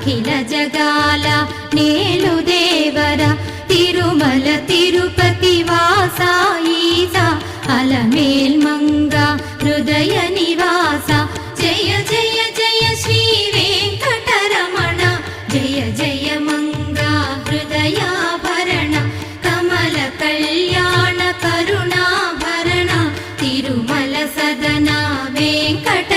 అఖిల జగాల నేలు దేవర తిరుమల తిరుపతి వాస ఈసా అలమేల్ మంగ హృదయ నివాస జయ జయ జయ శ్రీ వెంకటరమణ జయ జయ మంగ హృదయాభరణ కమల కళ్యాణ కరుణాభరణ తిరుమల సదన వెంకట